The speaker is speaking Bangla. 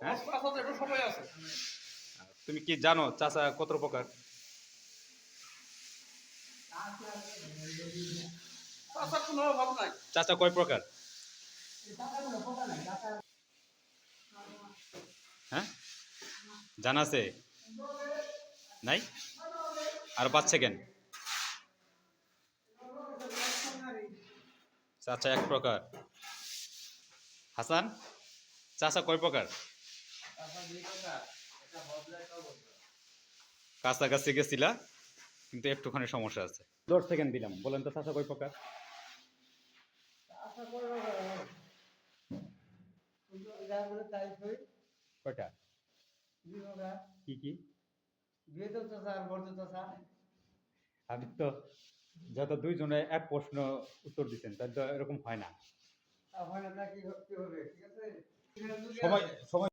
হ্যাঁ সবাই আছে। তুমি কি জানো চাচা কত প্রকার? চাচার কোনো অভাব নাই। চাচা কয় প্রকার? হ্যাঁ জানা আছে নাই? আর 5 সেকেন্ড। চাচা এক প্রকার। হাসান, চাচা কয় প্রকার? কাছাকাছি গেছিলা কিন্তু একটুখানি সমস্যা আছে। 10 সেকেন্ড দিলাম, বলেন তো চাচা কয় প্রকার? কয়টা? কি কি? আমি তো যত দুইজনে এক প্রশ্ন উত্তর দিচ্ছেন তাই তো এরকম হয় না। সময় সময়